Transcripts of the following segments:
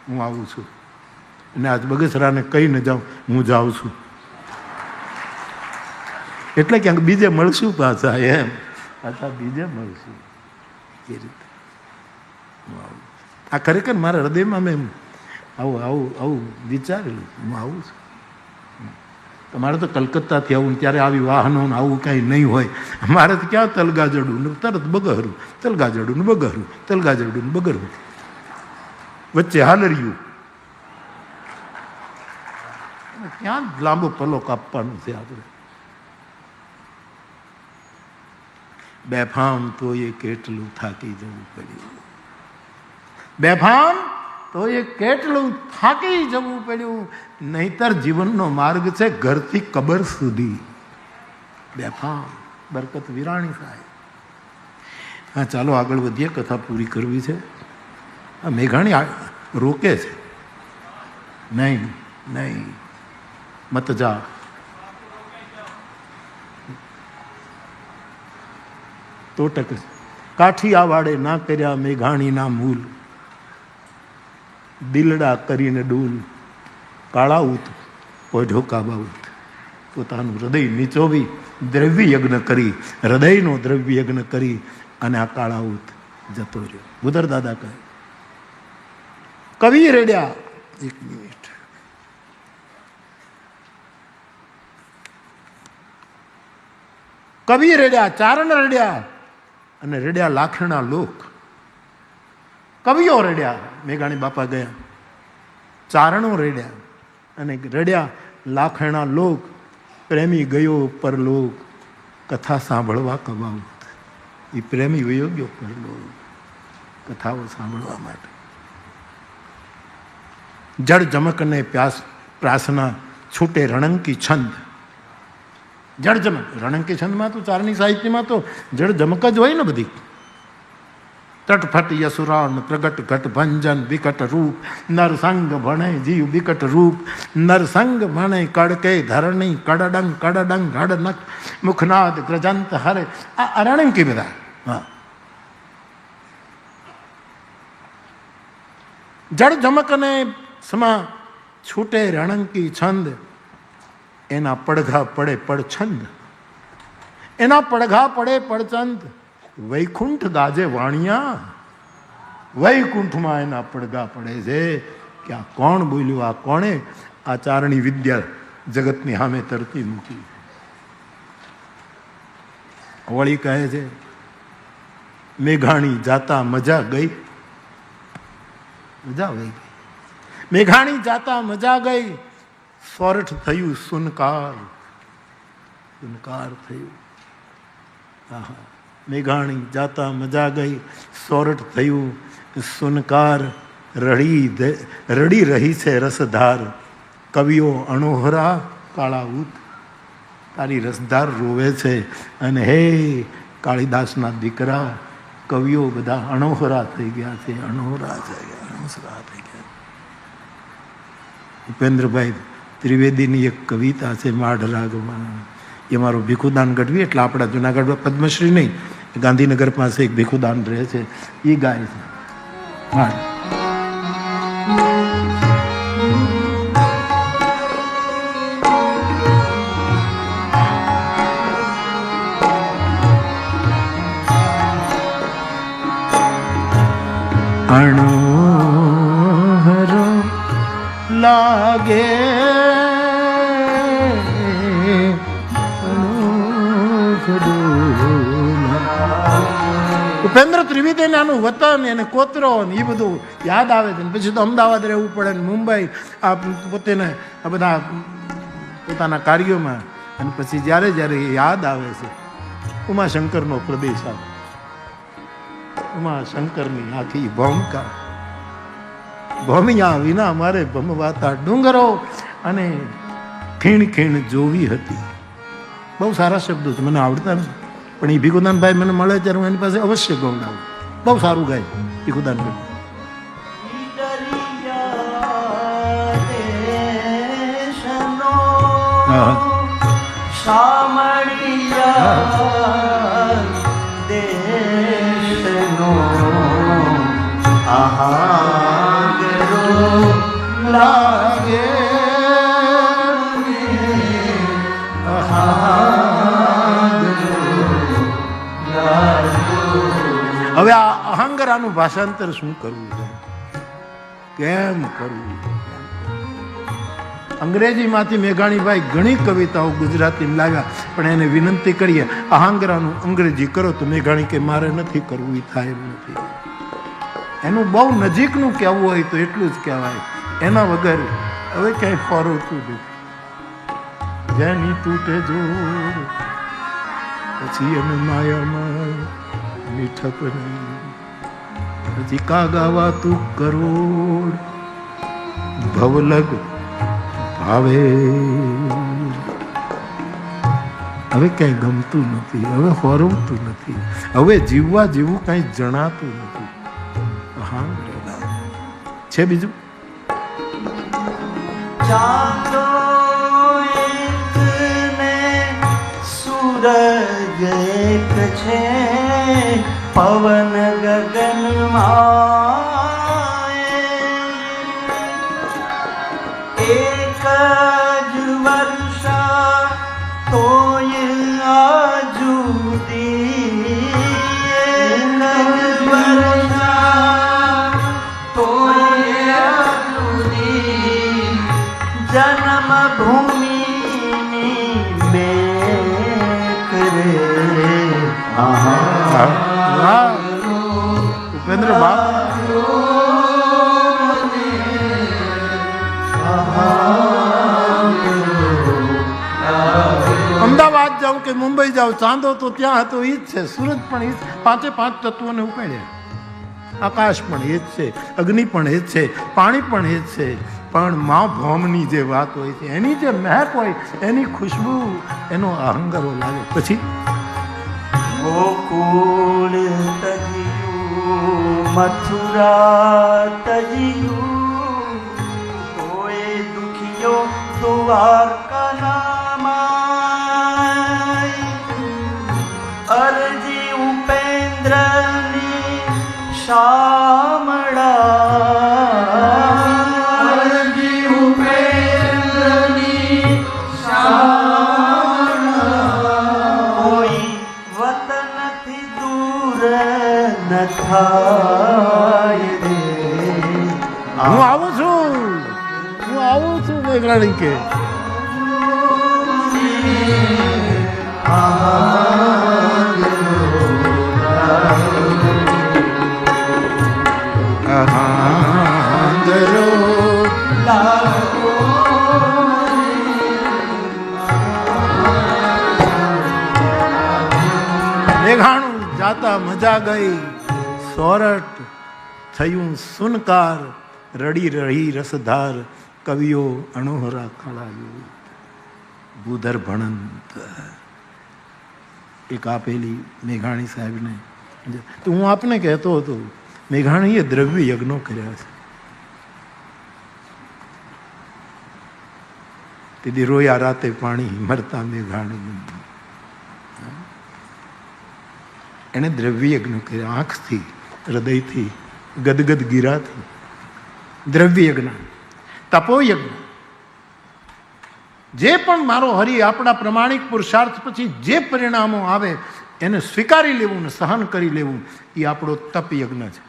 હું આવું છું, અને આજ બગસરાને કહી ન જાઉં હું જાઉં છું, એટલે ક્યાંક બીજે મળશું પાછા, એમ પાછા બીજે મળશું એ રીતે હું આવું. આ ખરેખર મારા હૃદયમાં મેં આવું આવું આવું વિચારેલું, હું આવું છું. તમારે તો કલકત્તાથી આવું ત્યારે આવી વાહનો આવું કાંઈ નહીં હોય. મારે તો ક્યાં તલગાજડું ને તરત બગહરું, તલગાજડું ને બગહરું, તલગાજડું ને બગહરું, વચ્ચે હાલરિયું, ક્યાં લાંબો પલો કાપવાનો છે આપણે. બેફામ તો એ કેટલું થાકી જવું પડ્યું, બેફામ તો એ કેટલું થાકી જવું પડ્યું. નહીતર જીવનનો માર્ગ છે ઘરથી કબર સુધી. બેફામ. બરકત વિરાણી સાહેબ. હા, ચાલો આગળ વધીએ, કથા પૂરી કરવી છે. આ મેઘાણી રોકે છે, નહીં નહીં મત જા. તો ટક કાઠિયા વાડે ના કર્યા મેઘાણીના મૂલ, દિલડા કરીને ડૂલ, કાળાઉત ઓઢો કાબાઉત. પોતાનું હૃદય નીચોવી દ્રવ્ય યજ્ઞ કરી, હૃદયનો દ્રવ્ય યજ્ઞ કરી અને આ કાળાઉત જતો રહ્યો. બુધર દાદા કહે, કવિ રેડ્યા. એક મિનિટ. કવિ રેડ્યા, ચારણ રેડ્યા અને રેડ્યા લાખણા લોક. કવિઓ રેડ્યા, મેઘાણી બાપા ગયા. ચારણો રેડ્યા અને રેડ્યા લાખણા લોક. પ્રેમી ગયો પરલોક, કથા સાંભળવા કબાઉત. એ પ્રેમી વયો ગયો પરલોક કથાઓ સાંભળવા માટે. જળ જમકને પ્રાસના છૂટે રણંકી છંદ. જળ જમક, રણંકી છંદમાં તો ચારણી સાહિત્યમાં તો જળ જમક જ હોય ને બધી. તટફટ યસુરાણ પ્રગટ ઘટ ભંજન વિકટ રૂપ, નરસંગ ભણે જીવ વિકટ રૂપ, નરસંગ ભણે કડકે ધરણી કડડંગ કડડંગ હડનક મુખનાદ ગ્રજંત હરે. આ અરણંકી બધા. હા, જળ જમકને સમા છૂટે રણંકી છંદ. એના પડઘા પડે પડછંદ, એના પડઘા પડે પડચંદ. વૈકુંઠ ગાજે વાણિયા, વૈકુંઠમાં એના પડઘા પડે છે કે આ કોણ બોલ્યું, આ કોણે આ ચારણી વિદ્યા જગતની સામે તરતી મૂકી. વળી કહે છે, મેઘાણી જાતા મજા ગઈ, મજા વહી ગઈ. મેઘાણી જાતા મજા ગઈ, સોરઠ થયું સુનકાર, સુનકાર થયું. આહા, મેઘાણી જાતા મજા ગઈ, સોરઠ થયું સુનકાર. રડી રહી છે રસધાર, કવિઓ અણોહરા કાળાઉત. તારી રસધાર રોવે છે અને હે કાળીદાસના દીકરા, કવિઓ બધા અણોહરા થઈ ગયા છે, અણોહરા થઈ ગયા, અણોહરા થઈ ગયા. ઉપેન્દ્રભાઈ ત્રિવેદીની એક કવિતા છે માઢ રાગમાં. એ મારો ભીખુદાન ગઢવી, એટલે આપણા જુનાગઢમાં પદ્મશ્રી નહીં, ગાંધીનગર પાસે એક ભીખુદાન રહે છે, એ ગાય છે. હા, અણોહરો લાગે ઉપેન્દ્ર ત્રિવેદી આનું વતન એને કોતરો ને એ બધું યાદ આવે છે. પછી તો અમદાવાદ રહેવું પડે ને મુંબઈ, આ પોતેને આ બધા પોતાના કાર્યોમાં. અને પછી જ્યારે જ્યારે યાદ આવે છે ઉમાશંકરનો પ્રદેશ આવે, ઉમાશંકરની આખી ભૂમિકા. ભૂમિયા વિના મારે ભમવાતા ડુંગરો અને ખીણ ખીણ જોવી હતી. બહુ સારા શબ્દો છે, મને આવડતા નથી, પણ એ ભીખુદાનભાઈ મને મળે ત્યારે હું એની પાસે અવશ્ય ગવડાવું. બહુ સારું ગાય ભીખુદાનભાઈ. લાગે. હવે આ અહંકારાનું ભાષાંતર શું કરવું છે, કેમ કરવું? અંગ્રેજીમાંથી મેઘાણીભાઈ ઘણી કવિતાઓ ગુજરાતીમાં લાવ્યા, પણ એને વિનંતી કરીએ અહંકારાનું અંગ્રેજી કરો તો મેઘાણી કે મારે નથી કરવું, એ થાય એમ નથી. એનું બહુ નજીકનું કહેવું હોય તો એટલું જ કહેવાય, એના વગર હવે ક્યાંય ફરતું નથી. જેની તૂટે જોર પછી એને માયામાં મીઠપ નહીં, પછી કાગાવા તું કરોડ ભવલગ ભાવે. હવે ક્યાંય ગમતું નથી, હવે ફરવતું નથી, હવે જીવવા જેવું કઈ જણાતું નથી. હા છે બીજું ચાંદો એક ને સૂરજ એક છે, પવન ગગનમાં એક જ વર્ષા તોય આજુદી, એક જ વર્ષા તોય આજુદી, જન્મ ભૂમિની બેક રે. ઉપેન્દ્ર બાપ અમદાવાદ જાઉં કે મુંબઈ જાઉં, ચાંદો તો ત્યાં હતો એ જ છે, સૂરજ પણ એ જ, પાંચે પાંચ તત્વોને ઉપાડ્યા. આકાશ પણ એ જ છે, અગ્નિ પણ એ જ છે, પાણી પણ એ જ છે. પણ મા ભૌમની જે વાત હોય છે, એની જે મહેક હોય, એની ખુશ્બુ, એનો અહંકારો લાગે. પછી ગોકુળ તજિયું મથુરા તજિયું, તોય દુખિયો દ્વારકા નામાય. અરજી ઉપેન્દ્રની શામળા, અરજી ઉપેન્દ્રની શામળા, કોઈ વતનથી દૂર ન થાય રે. હું આવું છું, હું આવું છું મેઘરાણી કે મેઘાણું જાતા મજા ગઈ, સોરઠ થયું સુનકાર, રડી રહી રસધાર, કવિઓ અણોહરા ખળાયું. ભૂધર ભણંત એક આપેલી મેઘાણી સાહેબને, તો હું આપને કહેતો હતો મેઘાણીએ દ્રવ્ય યજ્ઞો કર્યા છે. તેથી રોયા રાતે પાણી મરતા મેઘાણી, એને દ્રવ્ય યજ્ઞ કર્યા, આંખથી, હૃદયથી, ગદગદ ગીરાથી. દ્રવ્ય યજ્ઞ, તપોયજ્ઞ, જે પણ મારો હરિ આપણા પ્રમાણિક પુરુષાર્થ પછી જે પરિણામો આવે એને સ્વીકારી લેવું ને સહન કરી લેવું, એ આપણો તપ યજ્ઞ છે.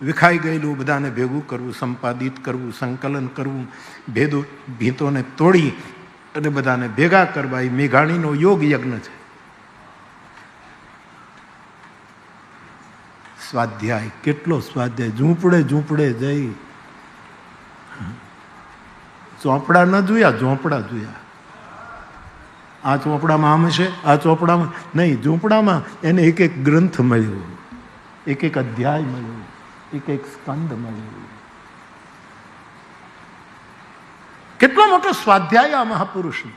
વિખાઈ ગયેલું બધાને ભેગું કરવું, સંપાદિત કરવું, સંકલન કરવું, ભીતોને તોડી અને બધાને ભેગા કરવા, એ મેઘાણીનો યોગ યજ્ઞ છે. સ્વાધ્યાય, કેટલો સ્વાધ્યાય, ઝૂંપડે ઝૂંપડે જઈ, ચોપડા ન જોયા, ઝોંપડા જોયા. આ ચોપડામાં આમ છે, આ ચોપડામાં નહીં, ઝૂંપડામાં એને એક એક ગ્રંથ મળ્યો, એક એક અધ્યાય મળ્યો, એક એક સ્કંદ મળ્યો. કેટલો મોટો સ્વાધ્યાય આ મહાપુરુષનો.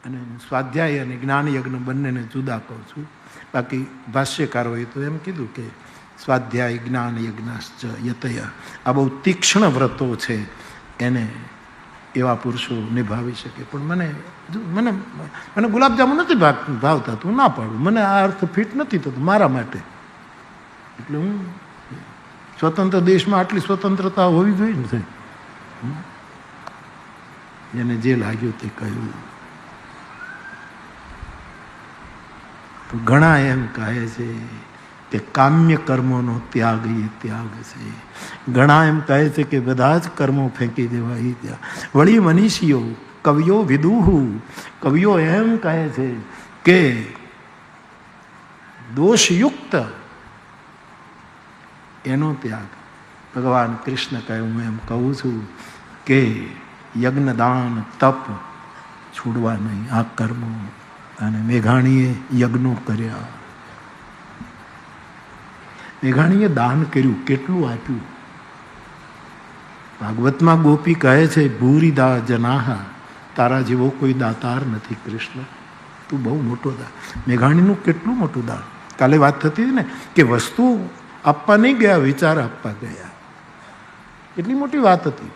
અને સ્વાધ્યાય અને જ્ઞાન યજ્ઞ બંનેને જુદા કહું છું. બાકી ભાષ્યકારોએ તો એમ કીધું કે સ્વાધ્યાય જ્ઞાન યજ્ઞાશ્ચ યતય, આ બહુ તીક્ષ્ણ વ્રતો છે, એને એવા પુરુષો નિભાવી શકે. પણ મને મને મને ગુલાબજાંબુ નથી ભાવતા, તું ના પાડું, મને આ અર્થ ફિટ નથી થતું મારા માટે. એટલે હું સ્વતંત્ર દેશમાં આટલી સ્વતંત્રતા હોવી જોઈએ ને. જેને જે લાગ્યું તે કહ્યું. તો ઘણા એમ કહે છે કે કામ્ય કર્મોનો ત્યાગ એ ત્યાગ છે. ઘણા એમ કહે છે કે બધા જ કર્મો ફેંકી દેવા એ ત્યાગ. વળી મનીષીઓ, કવિઓ, વિદુહુ, કવિઓ એમ કહે છે કે દોષયુક્ત એનો ત્યાગ. ભગવાન કૃષ્ણ કહે, હું એમ કહું છું કે યજ્ઞ, દાન, તપ છોડવા નહીં, આ કર્મો. અને મેઘાણીએ યજ્ઞો કર્યા, મેઘાણીએ દાન કર્યું, કેટલું આપ્યું. ભાગવતમાં ગોપી કહે છે, ભૂરી દા જનાહા, તારા જેવો કોઈ દાતાર નથી કૃષ્ણ, તું બહુ મોટો દાન. મેઘાણીનું કેટલું મોટું દાન. કાલે વાત થતી હતી ને કે વસ્તુ આપવા નહીં ગયા, વિચાર આપવા ગયા. કેટલી મોટી વાત હતી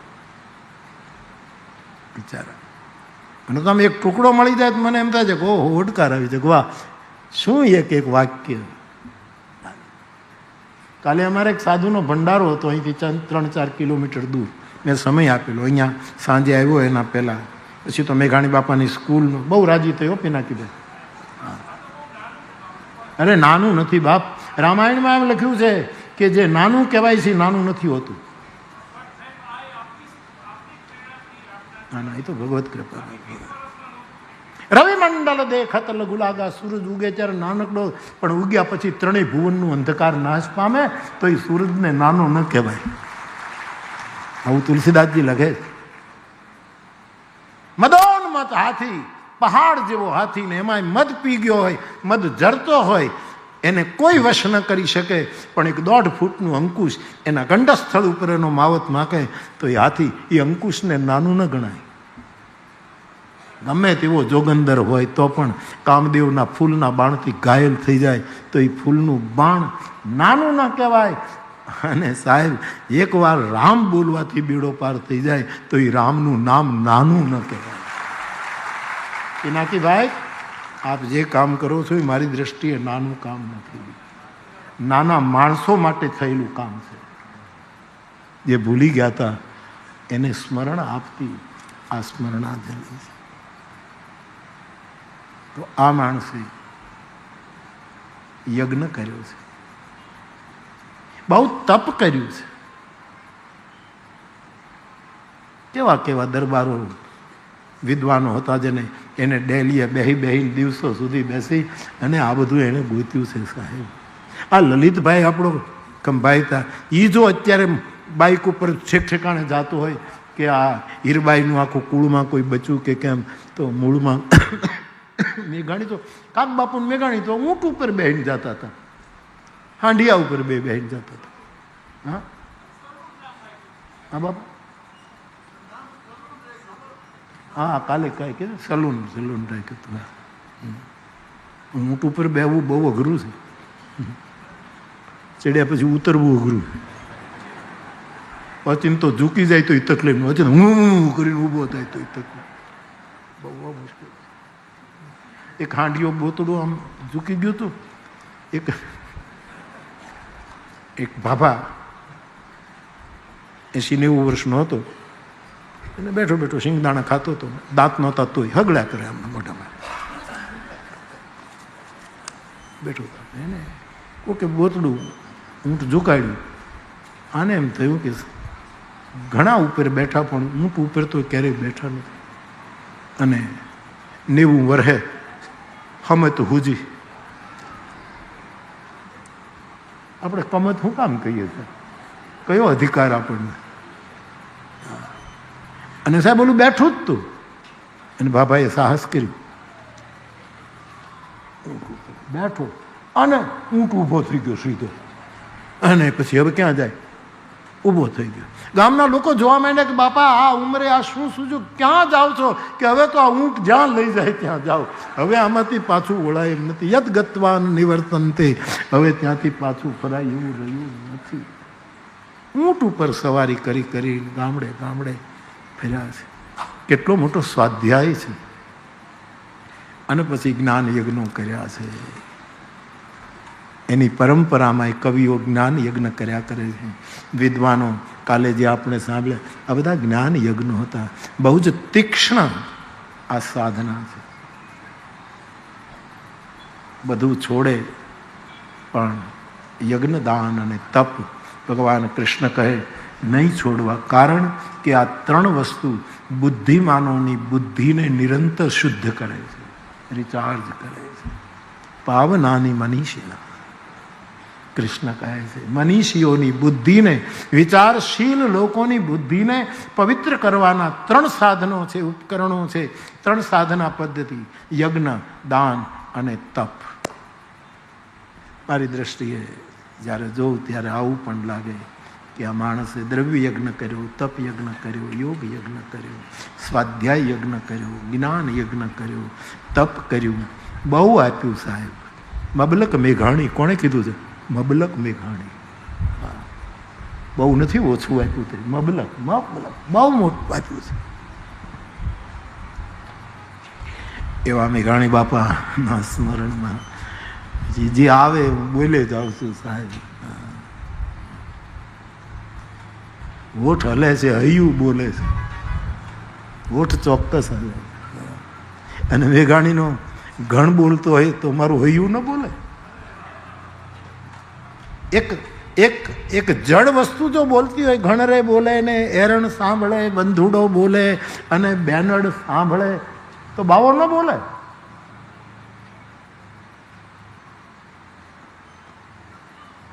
બિચારા. અને તો આમ એક ટુકડો મળી જાય તો મને એમ થાય છે કે ઓહો, ઓડકાર આવી જાય, વાહ શું એક વાક્ય. કાલે અમારે એક સાધુનો ભંડારો હતો અહીંથી 3-4 કિલોમીટર દૂર. મેં સમય આપેલો, અહીંયા સાંજે આવ્યો એના પહેલાં. પછી તો મેઘાણી બાપાની સ્કૂલનો બહુ રાજી થયો પિનાકીભાઈ. અરે નાનું નથી બાપ, રામાયણમાં એમ લખ્યું છે કે જે નાનું કહેવાય છે નાનું નથી હોતું. ના, એ તો ભગવત કૃપા. રવિમંડળ દેખત લઘુલાગા, સૂરજ ઉગે ત્યારે નાનકડો, પણ ઉગ્યા પછી ત્રણેય ભુવનનું અંધકાર નાશ પામે તો એ સૂરજને નાનો ન કહેવાય. આવું તુલસીદાસજી લખે. મદોન્મત હાથી, પહાડ જેવો હાથી, ને એમાં મદ પી ગયો હોય, મદ જરતો હોય, એને કોઈ વશ ન કરી શકે. પણ એક 1.5 ફૂટનું અંકુશ એના કંઠસ્થળ ઉપર એનો માવત માકે તો એ હાથી એ અંકુશને નાનું ન ગણાય. ગમે તેવો જોગંદર હોય તો પણ કામદેવના ફૂલના બાણથી ઘાયલ થઈ જાય તો એ ફૂલનું બાણ નાનું ન કહેવાય. અને સાહેબ એકવાર રામ બોલવાથી બેડો પાર થઈ જાય તો એ રામનું નામ નાનું ન કહેવાય. પિનાકીભાઈ, આપ જે કામ કરો છો એ મારી દ્રષ્ટિએ નાનું કામ નથી, નાના માણસો માટે થયેલું કામ છે. જે ભૂલી ગયા હતા એને સ્મરણ આપતી આ સ્મરણાંજલિ છે. તો આ માણસે યજ્ઞ કર્યો છે, બહુ તપ કર્યું છે. કેવા કેવા દરબારો વિદ્વાનો હતા જેને એને ડેલીએ બેહી દિવસો સુધી બેસી અને આ બધું એને ગોત્યું છે. સાહેબ આ લલિતભાઈ આપણો ખંભાઈ હતા, એ જો અત્યારે બાઇક ઉપર છેક ઠેકાણે જતો હોય કે આ હીરબાઈનું આખું કુળમાં કોઈ બચ્યું કે કેમ, તો મૂળમાં મેઘાણી તો કાક બાપુ મેઘાણી તો ઊંટ ઉપર બેહીને જતા હતા, હાંડિયા ઉપર બેહીને જતા હતા. હા હા બાપુ, હા કાલે કાંઈ કે સલૂન રાખ્યું હતું. ઊંટ ઉપર બેહવું બહુ અઘરું છે, ચડ્યા પછી ઉતરવું અઘરું. પછી તો ઝૂકી જાય તો એ તકલીફ, પછી હું કરીને ઊભો થાય તો એ તકલીફ બહુ મુશ્કેલ. એક હાંડિયો બોતડું આમ ઝૂકી ગયું હતું. એક ભાભા 80-90 વર્ષનો હતો, એને બેઠો બેઠો શિંગદાણા ખાતો હતો, દાંત નહોતા તોય હગળ્યા કરે આમ મોઢામાં બેઠો. એને ઓકે બોતડું ઊંટ ઝુકાડ્યું. આને એમ થયું કે ઘણા ઉપર બેઠા પણ ઊંટ ઉપર તો ક્યારેય બેઠા નથી. અને 90 વર્ષે હમત હુજી, આપણે કમત શું કામ કહીએ છીએ, કયો અધિકાર આપણને? અને સાહેબ ઓલું બેઠું જ તું. અને બાબાએ સાહસ કર્યું, બેઠો અને ઊંટ ઊભો થઈ ગયો સીધો. અને પછી હવે ક્યાં જાય, ઊભો થઈ ગયો. ગામના લોકો જોવા માંડ્યા કે બાપા આ ઉંમરે આ શું સૂજ્યું, ક્યાં જાઓ છો? કે હવે તો આ ઊંટ જ્યાં લઈ જાય ત્યાં જાઓ, હવે આમાંથી પાછું વળાય એમ નથી. યદ ગત્વાન નિવર્તનતે, હવે ત્યાંથી પાછું ફરાય એવું રહ્યું નથી. ઊંટ ઉપર સવારી કરી ગામડે ગામડે ફર્યા છે. કેટલો મોટો સ્વાધ્યાય છે. અને પછી જ્ઞાન યજ્ઞો કર્યા છે. એની પરંપરામાં કવિઓ જ્ઞાન યજ્ઞ કર્યા કરે છે. વિદ્વાનો કાલે જે આપણે સાંભળ્યા આ બધા જ્ઞાન યજ્ઞો હતા. બહુ જ તીક્ષ્ણ આ સાધના છે. બધું છોડે પણ યજ્ઞ દાન અને તપ ભગવાન કૃષ્ણ કહે નહીં છોડવા. કારણ કે આ ત્રણ વસ્તુ બુદ્ધિમાનોની બુદ્ધિને નિરંતર શુદ્ધ કરે છે, રિચાર્જ કરે છે. પાવનાની મનીષીના કૃષ્ણ કહે છે મનીષીઓની બુદ્ધિને, વિચારશીલ લોકોની બુદ્ધિને પવિત્ર કરવાના ત્રણ સાધનો છે, ઉપકરણો છે, ત્રણ સાધના પદ્ધતિ: યજ્ઞ, દાન અને તપ. મારી દ્રષ્ટિએ જ્યારે જોઉં ત્યારે આવું પણ લાગે કે આ માણસે દ્રવ્ય યજ્ઞ કર્યો, તપ યજ્ઞ કર્યો, યોગ યજ્ઞ કર્યો, સ્વાધ્યાય યજ્ઞ કર્યો, જ્ઞાન યજ્ઞ કર્યો, તપ કર્યું, બહુ આપ્યું સાહેબ. મબલક મેઘાણી, કોણે કીધું છે? મબલક મેઘાણી. બહુ નથી ઓછું આપ્યું તે, મબલક મબલક બહુ મોટું આપ્યું છે. એવા મેઘાણી બાપાના સ્મરણમાં જે આવે હું બોલે જાઉં છું સાહેબ. હોઠ હલે છે, હૈયું બોલે છે, હોઠ ચોક્કસ હલે. અને મેઘાણીનો ગણ બોલતો હોય તો મારું હૈયું ન બોલે. એક જડ વસ્તુ જો બોલતી હોય, ઘણરે બોલે ને એરણ સાંભળે, બંધુડો બોલે અને બેનડ સાંભળે તો બાવો ન બોલે.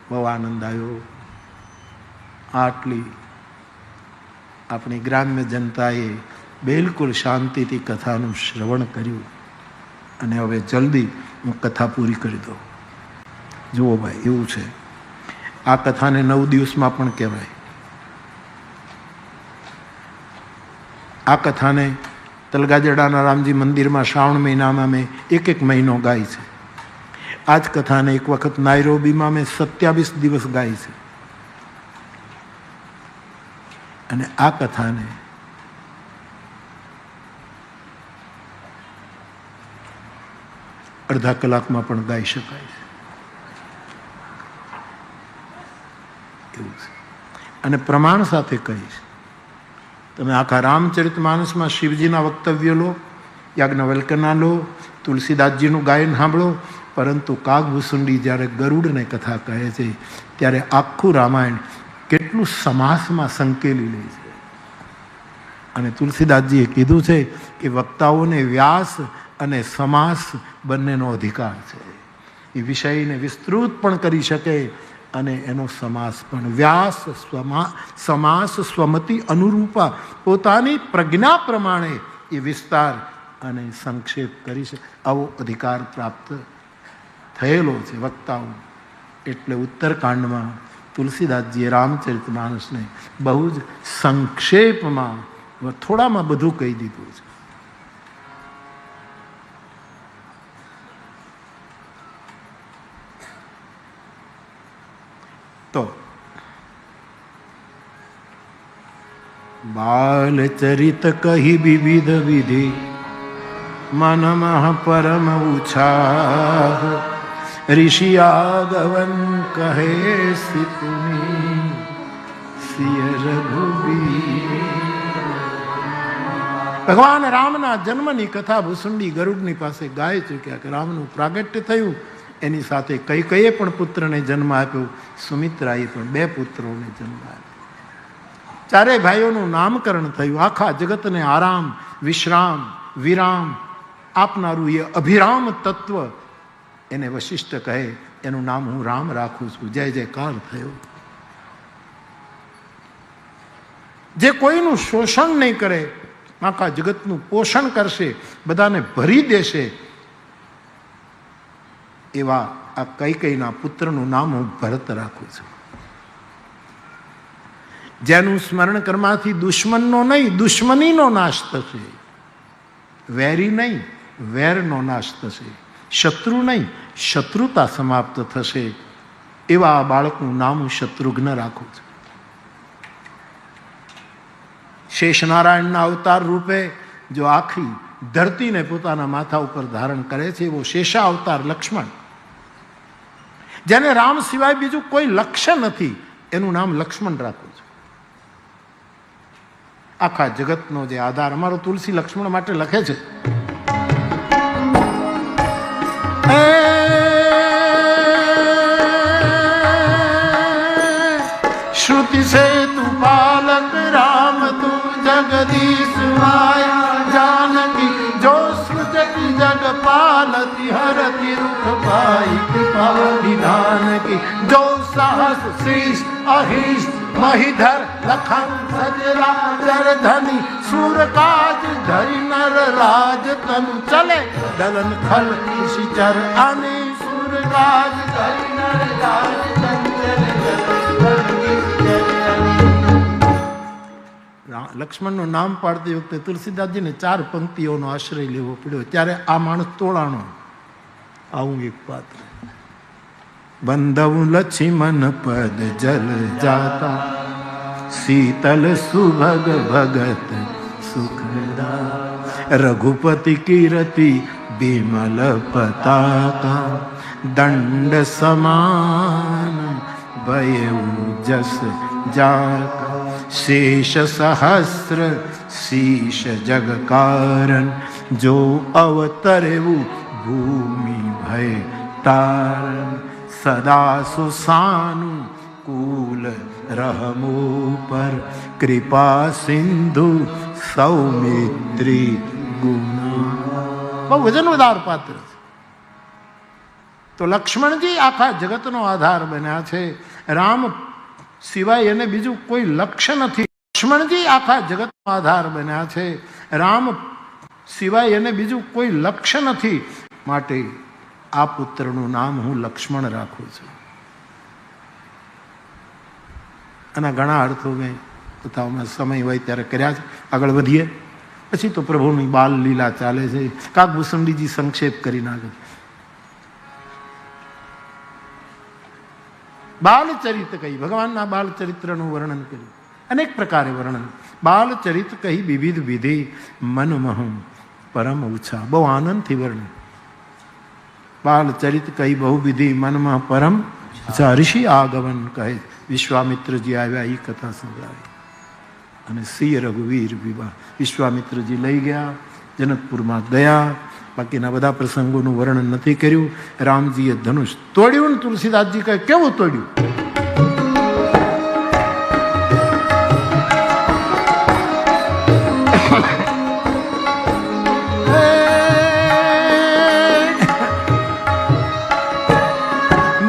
બહુ આનંદ આવ્યો. આટલી આપણી ગ્રામ્ય જનતાએ બિલકુલ શાંતિથી કથાનું શ્રવણ કર્યું. અને હવે જલ્દી હું કથા પૂરી કરી દઉં. જુઓ ભાઈ, એવું છે આ કથાને 9 દિવસમાં પણ કહેવાય. આ કથાને તલગાજડાના રામજી મંદિરમાં શ્રાવણ મહિનામાં મેં એક મહિનો ગાય છે. આ જ કથાને એક વખત નાયરોબીમાં મેં 27 દિવસ ગાય છે. અને આ કથાને અડધા કલાકમાં પણ ગાઈ શકાય છે. એવું છે. અને પ્રમાણ સાથે કહીશ. તમે આખા રામચરિતમાનસમાં શિવજીના વક્તવ્ય લો, યાજ્ઞવલ્કના લો, તુલસીદાસજીનું ગાયન સાંભળો, પરંતુ કાગભૂસુંડી જ્યારે ગરુડને કથા કહે છે ત્યારે આખું રામાયણ કેટલું સમાસમાં સંકેલી લે છે. અને તુલસીદાસજીએ કીધું છે કે વક્તાઓને વ્યાસ અને સમાસ બંનેનો અધિકાર છે. એ વિષયને વિસ્તૃત પણ કરી શકે અને એનો સમાસ પણ. વ્યાસ સમાસ સ્વમતિ અનુરૂપા, પોતાની પ્રજ્ઞા પ્રમાણે એ વિસ્તાર અને સંક્ષેપ કરી શકે, આવો અધિકાર પ્રાપ્ત થયેલો છે વક્તાઓ. એટલે ઉત્તરકાંડમાં તુલસીદાસજીએ રામચરિતમાનસને બહુ જ સંક્ષેપમાં, થોડામાં બધું કહી દીધું છે. તો બાલચરિત કહી વિવિધ વિધિ, મનમઃ પરમ ઉછાહ, ઋષિયાગવન કહે સિતુની સિય રઘુબીર. ભગવાન રામના જન્મની કથા ભૂસુંડી ગરુડની પાસે ગાય ચૂક્યા કે રામનું પ્રાગટ્ય થયું, એની સાથે કૈકેયીએ પણ પુત્રને જન્મ આપ્યો, સુમિત્રાએ પણ 2 પુત્રોને જન્મ આપ્યો. ચારેય ભાઈઓનું નામકરણ થયું. આખા જગતને આરામ, વિશ્રામ, વિરામ આપનારું એ અભિરામ તત્વ એને વશિષ્ઠ કહે, એનું નામ હું રામ રાખું છું. જય જયકાર થયો. જે કોઈનું શોષણ નહીં કરે, આખા જગતનું પોષણ કરશે, બધાને ભરી દેશે, એવા આ કૈકેયીના પુત્રનું નામ હું ભરત રાખું છું. જેનું સ્મરણ કરવાથી દુશ્મનનો નહીં, દુશ્મનીનો નાશ થશે. વેરી નહીં, વેરનો નાશ થશે. શત્રુ નહીં, શત્રુતા સમાપ્ત થશે. એવા આ બાળકનું નામ હું શત્રુઘ્ન રાખું છું. શેષનારાયણના અવતાર રૂપે જો આખી ધરતીને પોતાના માથા ઉપર ધારણ કરે છે એવો શેષા અવતાર લક્ષ્મણ, જેને રામ સિવાય બીજું કોઈ લક્ષ્ય નથી, એનું નામ લક્ષ્મણ રાખવું છે. આખા જગતનો જે આધાર અમારો તુલસી લક્ષ્મણ માટે લખે છે. श्रुति से तू पालक राम तू जगदीश माया जानकी जो सृजति जग पालती हरति रुख पाई कृपा विधान की जो साहस शीश अहिष महिधर लखन सजरा जरधनी सूरकाज धरि नर राज तनु चले दलन खल ऋषिचर अनि सूरकाज धरि नर राज तनु चले લક્ષ્મણનું નામ પાડતી વખતે તુલસીદાસજીને 4 પંક્તિઓનો આશ્રય લેવો પડ્યો. ત્યારે આ માણસ તોળાણો. આવું એક પાત્ર. બંધવ લક્ષ્મણ પદ જલ જાતા શીતલ સુભગ ભગત સુખદા રઘુપતિ કીર્તિ બિમલ પતાકા દંડ સમાન ભય જસ જાકા शेष सहस्र शीश जग कारण जो अवतरेवु भूमि भय तारण सदा सुसानु कूल रहमो पर कृपा सिंधु सौमित्री गुना. બહુ વજનદાર પાત્ર છે. તો લક્ષ્મણજી આખા જગતનો આધાર બન્યા છે. રામ સિવાય એને બીજું કોઈ લક્ષ્ય નથી. લક્ષ્મણજી આખા જગતનો આધાર બન્યા છે. રામ સિવાય એને બીજું કોઈ લક્ષ્ય નથી. માટે આ પુત્રનું નામ હું લક્ષ્મણ રાખું છું. આના ઘણા અર્થો મેં કથાઓમાં સમય હોય ત્યારે કર્યા છે. આગળ વધીએ. પછી તો પ્રભુની બાલ લીલા ચાલે છે. કાકભૂષણજીજી સંક્ષેપ કરી નાખે. બાલચરિત કહી ભગવાનના બાલચરિત્રનું વર્ણન કર્યું. અનેક પ્રકારે વર્ણન. બાલચરિત કહી વિવિધ વિધિ મનમહમ પરમ ઉછા. બહુ આનંદથી વર્ણન. બાલચરિત કહી બહુ વિધિ મનમાં પરમ ઉછા. ઋષિ આગમન કહે. વિશ્વામિત્રજી આવ્યા એ કથા સંભળાવી. અને સિંહ રઘુવીર વિવાહ. વિશ્વામિત્રજી લઈ ગયા, જનકપુરમાં ગયા. બાકીના બધા પ્રસંગોનું વર્ણન નથી કર્યું. રામજીએ ધનુષ તોડ્યું ને તુલસીદાસજી કહે કેવું તોડ્યું?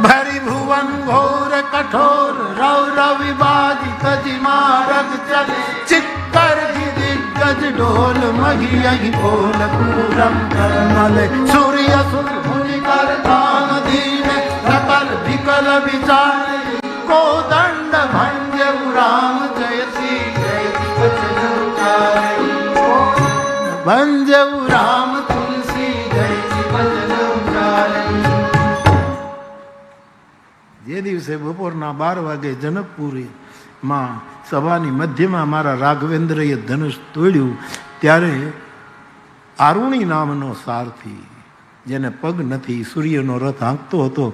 ભરી ભુવન ઘોર કઠોર રવ રવિ બાજી કજી મારગ ચલે ચિક્કર ગજ ઢોલ મગી અહી બોલ પૂરમ કરમલે સૂર્ય સુર મુનિ કર તાન દીને સકલ વિકલ વિચાર કોદંડ ભંજવ રામ જયસી જયસી વચન ઉચારે ભંજવ રામ તુલસી જયસી વચન ઉચારે. જે દિવસે બપોરના 12 વાગે જનકપુરીમાં સભાની મધ્યમાં મારા રાઘવેન્દ્રએ ધનુષ તોડ્યું ત્યારે આરુણી નામનો સારથી, જેને પગ નથી, સૂર્યનો રથ હાંકતો હતો,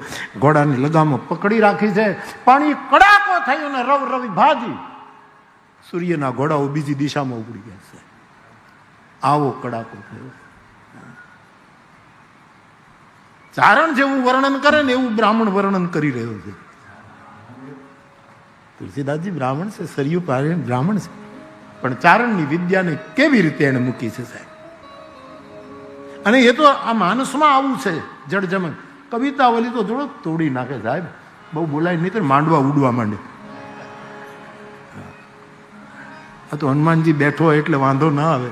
ઘોડાની લગામો પકડી રાખી છે. પાણી કડાકો થયો ને રવ રવિ ભાજી સૂર્યના ઘોડાઓ બીજી દિશામાં ઉપડી ગયા છે. આવો કડાકો થયો. ચારણ જેવું વર્ણન કરે ને એવું બ્રાહ્મણ વર્ણન કરી રહ્યો છે. તુલસીદાસજી બ્રાહ્મણ છે, સરયુ બ્રાહ્મણ છે, પણ ચારણની વિદ્યાને કેવી રીતે એને મૂકી છે સાહેબ. અને એ તો આ માનસમાં આવું છે જડજમન. કવિતાવલી તો થોડો તોડી નાખે સાહેબ. બહુ બોલાય નહીં તો માંડવા ઉડવા માંડે. આ તો હનુમાનજી બેઠો હોય એટલે વાંધો ના આવે.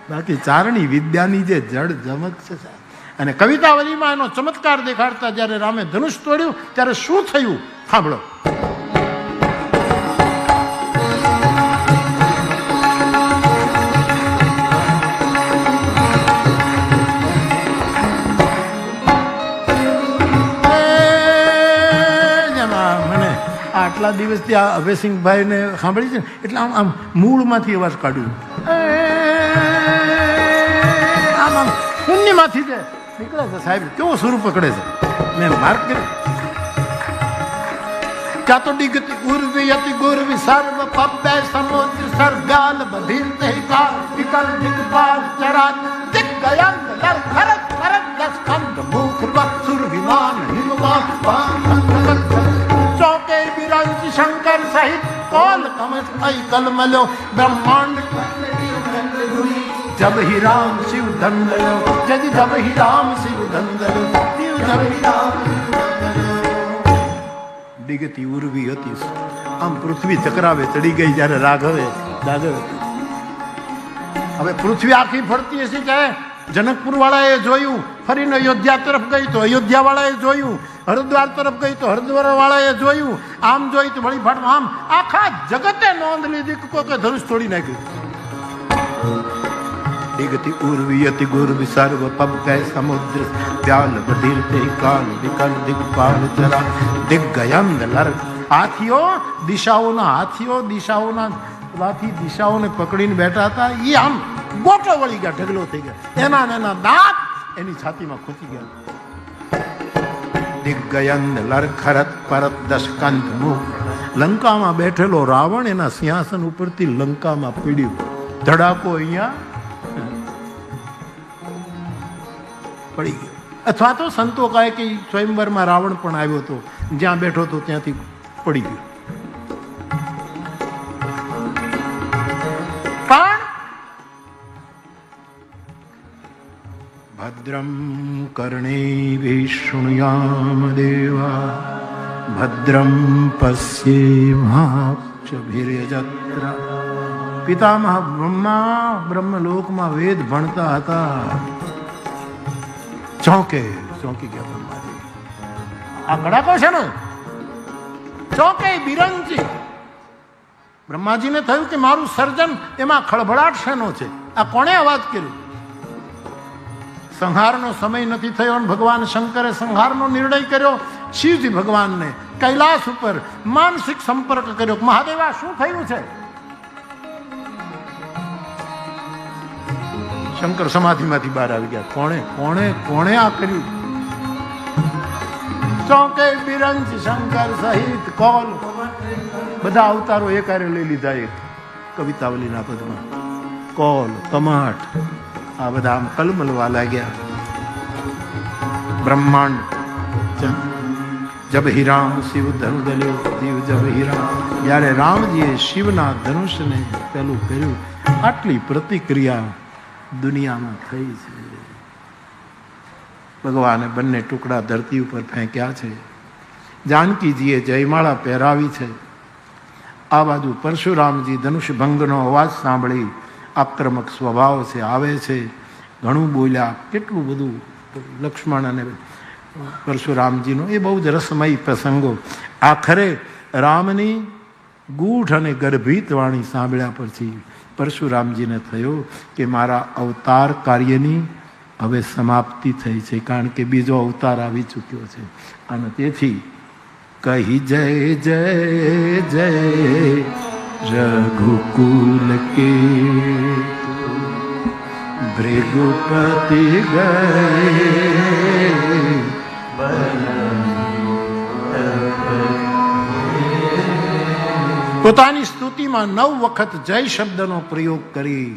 બાકી ચારણી વિદ્યાની જે જડ જમક છે સાહેબ. અને કવિતાવલીમાં એનો ચમત્કાર દેખાડતા જ્યારે રામે ધનુષ તોડ્યું ત્યારે શું થયું સાંભળો. આટલા દિવસથી આ અભયસિંહભાઈને સાંભળી છે ને એટલે આમ આમ મૂળમાંથી અવાજ કાઢ્યું, આમ આમ શૂન્યમાંથી જે નીકળે છે સાહેબ, કેવો સુર પકડે છે. મેં માર્ક કર્યું, ક્યાં તો ડિગતી ઉર્વી અતિ ગુરવી સર્વ પબ્બે સમુદ્ર સર્વ્યાલ બધીર તે કાલ વિકલ દિગપાલ ચરાત દિગ્ગયંગ લર ખરત ખરત દસ્કંદ મુખ વત્સુર વિમાન હિમવાન ચોકે બિરાંચ શંકર સહિત કોલ કમસ અય કલમલો બ્રહ્માંડ जब ही राम शिव धंधलो जब ही राम शिव धंधलो जब ही राम ડિગતી ઉર્વી હતી. આમ પૃથ્વી ચક્રાવે ચડી ગઈ જ્યારે રાઘવે. હવે પૃથ્વી આખી ફરતી હશે ત્યારે જનકપુર વાળાએ જોયું, ફરીને અયોધ્યા તરફ ગઈ તો અયોધ્યા વાળાએ જોયું, હરિદ્વાર તરફ ગઈ તો હરિદ્વાર વાળાએ જોયું, આમ જોઈ તો વળી ફાટ આમ આખા જગતે નોંધ લીધી કે કોઈ ધનુષ તોડી નાખ્યું. ડિગતી ઉર્વી અતિ ગુરવી સર્વ પબ કહે સમુદ્ર વ્યાલ બધીર તે કાલ વિકલ દિગ્પાલ ચરા દિગ્ગયંદ લર. દિશાઓને પકડીને બેઠા હતા. એ આમ ગોટો વળી ગયા, ઢગલો થઈ ગયા, એના દાંત એની છાતીમાં ખૂંચી ગયા. દિગ્ગયંદ લર ખરત પરત દશકંદ મુખ. લંકામાં બેઠેલો રાવણ એના સિંહાસન ઉપરથી લંકામાં પીડ્યું. ધડાકો અહીંયા પડી ગયો. અથવા તો સંતો કહે કે સ્વયંવરમાં રાવણ પણ આવ્યો હતો, જ્યાં બેઠો હતો ત્યાંથી પડી ગયો. પણ ભદ્રમ કર્ણેભિઃ શૃણુયામ દેવા ભદ્રમ પશ્યેમાક્ષભિર્યજત્રા. પિતામહ બ્રહ્મા બ્રહ્મલોકમાં વેદ ભણતા હતા. ચોંકી ગયા બ્રહ્માજી. આ કડાકો છે ને, ચોકે બિરંજી. બ્રહ્માજીને થયું કે મારું સર્જન એમાં ખળભળાટ શેનો છે, આ કોણે અવાજ કર્યો? સંહારનો સમય નથી થયો અને ભગવાન શંકરે સંહારનો નિર્ણય કર્યો. શિવજી ભગવાનને કૈલાસ ઉપર માનસિક સંપર્ક કર્યો. મહાદેવા શું થયું છે? શંકર સમાધિમાંથી બહાર આવી ગયા. કોણે આ કર્યું? ચોકે બિરંજ શંકર સહિત કોલ. બધા અવતારો એકારે લઈ લીધા. એક કવિતાવલીના પદમાં કોલ કમઠ આ બધા આમ કલમલવા લાગ્યા. બ્રહ્માંડ જબ હિ રામ શિવ ધનુદલ્યો શિવ જબ હિ રામ. જ્યારે રામજીએ શિવના ધનુષને પેલું કર્યું, આટલી પ્રતિક્રિયા દુનિયામાં થઈ છે. ભગવાને બંને ટુકડા ધરતી ઉપર ફેંક્યા છે. જાનકીજીએ જયમાળા પહેરાવી છે. આ બાજુ પરશુરામજી ધનુષ ભંગનો અવાજ સાંભળી આક્રમક સ્વભાવ છે, આવે છે, ઘણું બોલ્યા, કેટલું બધું. લક્ષ્મણ અને પરશુરામજીનો એ બહુ જ રસમય પ્રસંગો. આખરે રામની ગૂઢ અને ગર્ભિત વાણી સાંભળ્યા પછી પરશુરામજીને થયો કે મારા અવતાર કાર્યની હવે સમાપ્તિ થઈ છે, કારણ કે બીજો અવતાર આવી ચૂક્યો છે. અને તેથી કહી જય જય જય રઘુકુલ કે ભૃગુપતિ ગયે. પોતાની સ્તુતિમાં 9 વખત જય શબ્દનો પ્રયોગ કરી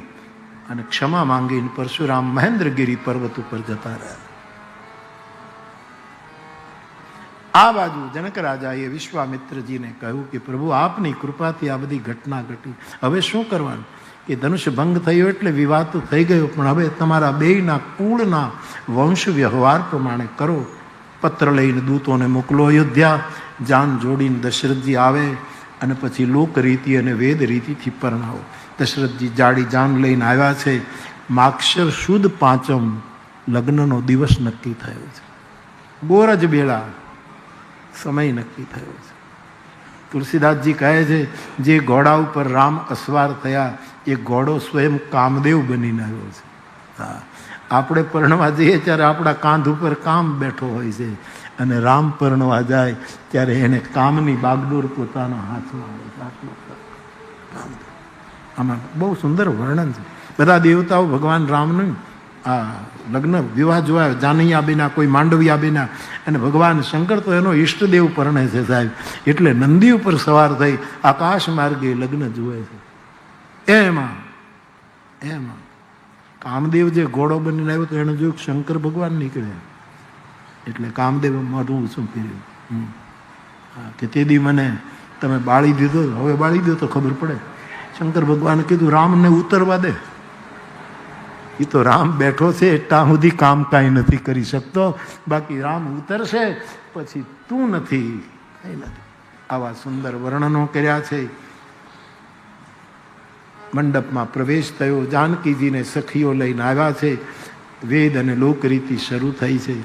અને ક્ષમા માંગીને પરશુરામ મહેન્દ્રગીરી પર્વત ઉપર જતા રહ્યા. આ બાજુ જનક રાજાએ વિશ્વામિત્રજીને કહ્યું કે પ્રભુ આપની કૃપાથી આ બધી ઘટના ઘટી, હવે શું કરવાનું? કે ધનુષ ભંગ થયો એટલે વિવાદ તો થઈ ગયો, પણ હવે તમારા બેયના કુળના વંશ વ્યવહાર પ્રમાણે કરો. પત્ર લઈને દૂતોને મોકલો અયોધ્યા. જાન જોડીને દશરથજી આવે અને પછી લોક રીતિ અને વેદ રીતિથી પરણાવો. દશરથજી જાડી જાન લઈને આવ્યા છે. માક્ષર સુદ 5મ લગ્નનો દિવસ નક્કી થયો છે. ગોરજ બેળા સમય નક્કી થયો છે. તુલસીદાસજી કહે છે જે ઘોડા ઉપર રામ અસવાર થયા એ ઘોડો સ્વયં કામદેવ બનીને આવ્યો છે. આપણે પરણવા જઈએ ત્યારે આપણા કાંધ ઉપર કામ બેઠો હોય છે અને રામ પરણવા જાય ત્યારે એને કામની બાગડોર પોતાના હાથમાં આવે. આટલું આમાં બહુ સુંદર વર્ણન છે. બધા દેવતાઓ ભગવાન રામનું આ લગ્ન વિવાહ જોયા, જાનૈયાબેના, કોઈ માંડવિયાબેના, અને ભગવાન શંકર તો એનો ઈષ્ટદેવ પરણે છે સાહેબ. એટલે નંદી ઉપર સવાર થઈ આકાશ માર્ગે લગ્ન જુએ છે. એમાં કામદેવ જે ઘોડો બનીને આવ્યો તો એને જોયું શંકર ભગવાન નીકળ્યા. એટલે કામદેવ મોઢું ઊંચું કર્યું કે તે દી મને તમે બાળી દીધો, હવે બાળી દો તો ખબર પડે. શંકર ભગવાને કીધું રામને ઉતરવા દે, એ તો રામ બેઠો છે એટલા સુધી કામ કાંઈ નથી કરી શકતો, બાકી રામ ઉતરશે પછી તું નથી. આવા સુંદર વર્ણનો કર્યા છે. મંડપમાં પ્રવેશ થયો, જાનકીજીને સખીઓ લઈને આવ્યા છે. વેદ અને લોકરીતિ શરૂ થઈ છે.